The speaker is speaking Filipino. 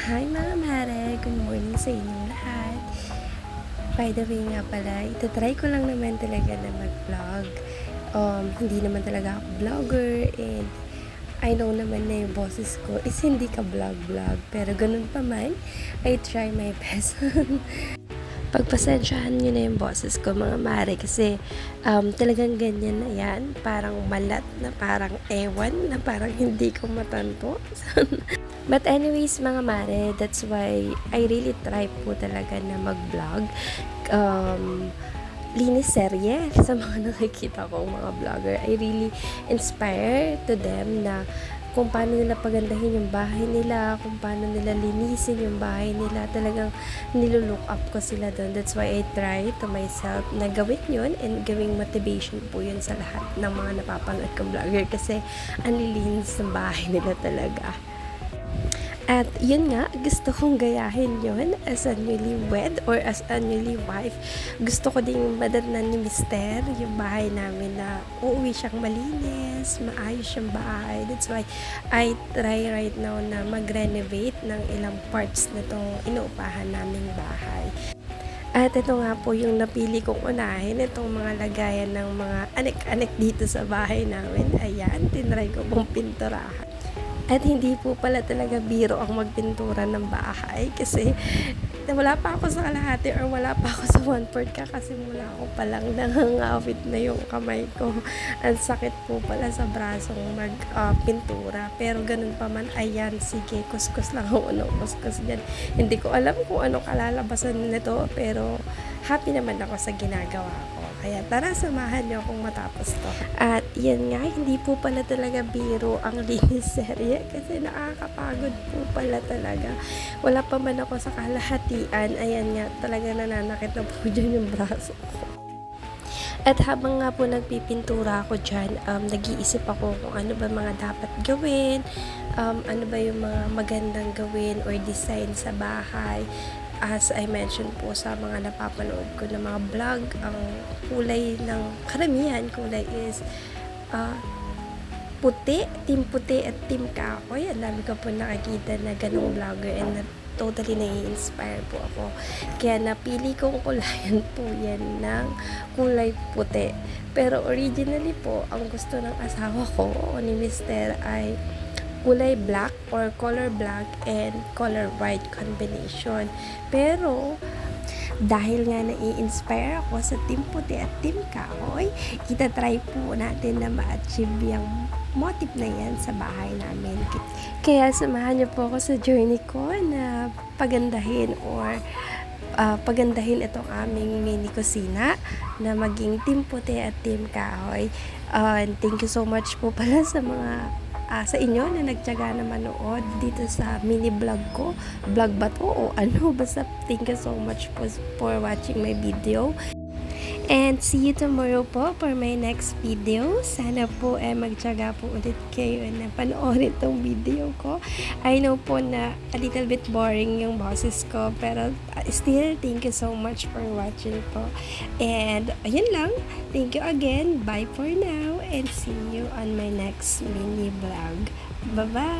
Hi mga mare! Good morning sa inyong lahat. By the way nga pala, itatry ko lang naman talaga na mag-vlog. Hindi naman talaga ako vlogger and I know naman na yung boses ko is hindi ka vlog-vlog. Pero ganun pa man, I try my best. Pagpasensyahan nyo na yung boses ko mga mare kasi talagang ganyan na yan. Parang malat na parang ewan na parang hindi ko matanto. But anyways mga mare, that's why I really try po talaga na mag-vlog. Linis serye sa mga nakikita kong mga vlogger. I really inspire to them na kung paano nila pagandahin yung bahay nila, kung paano nila linisin yung bahay nila. Talagang nilulook up ko sila doon. That's why I try to myself na gawin yun and gawing motivation po yun sa lahat ng mga napapanood kong vlogger kasi ang lilinis ng bahay nila talaga. At yun nga, gusto kong gayahin yun as a newlywed or as a newly wife. Gusto ko ding madatnan ni Mister yung bahay namin na uuwi siyang malinis, maayos siyang bahay. That's why I try right now na mag-renovate ng ilang parts na itong inuupahan naming bahay. At ito nga po yung napili kong unahin, itong mga lagayan ng mga anek-anek dito sa bahay namin. Ayan, tinry ko pong pinturahan. At hindi po pala talaga biro ang magpintura ng bahay kasi wala pa ako sa kalahati or wala pa ako sa 1/4 kakasimula ako pa lang nangangawit na yung kamay ko. Ang sakit po pala sa brasong magpintura. Pero ganun pa man, ayan, sige, kuskus lang ako ng kuskus dyan. Hindi ko alam kung ano kalalabasan nito pero happy naman ako sa ginagawa ko. Kaya tara, samahan niyo akong matapos to. At yan nga, hindi po pala talaga biro ang linis serye kasi nakakapagod po pala talaga. Wala pa man ako sa kalahatian. Ayan nga, talaga nananakit na po dyan yung braso ko. At habang nga po nagpipintura ako dyan, nag-iisip ako kung ano ba mga dapat gawin, ano ba yung mga magandang gawin or design sa bahay. As I mentioned po sa mga napapanood ko na mga vlog, ang kulay ng karamihan, kulay is puti, team puti at team kahoy. Ang dami ko po nakikita na ganong vlogger and totally nai-inspire po ako. Kaya napili kong kulayan po yan ng kulay puti. Pero originally po, ang gusto ng asawa ko o ni Mister ay kulay black or color black and color white combination. Pero dahil nga nai-inspire ako sa team puti at team kahoy, itatry po natin na ma-achieve yung motif na yan sa bahay namin. Kaya samahan niyo po ako sa journey ko na pagandahin or pagandahin itong aming mini kusina na maging team puti at team kahoy. And thank you so much po pala sa mga sa inyo na nagtiyaga na manood dito sa mini vlog ko. Vlog ba to o ano? Basta thank you so much po for watching my video. And see you tomorrow po for my next video. Sana po magtiyaga po ulit kayo na panoorin tong video ko. I know po na a little bit boring yung boses ko, pero still, thank you so much for watching po. And ayun lang. Thank you again. Bye for now and see you on my next mini vlog. Bye-bye!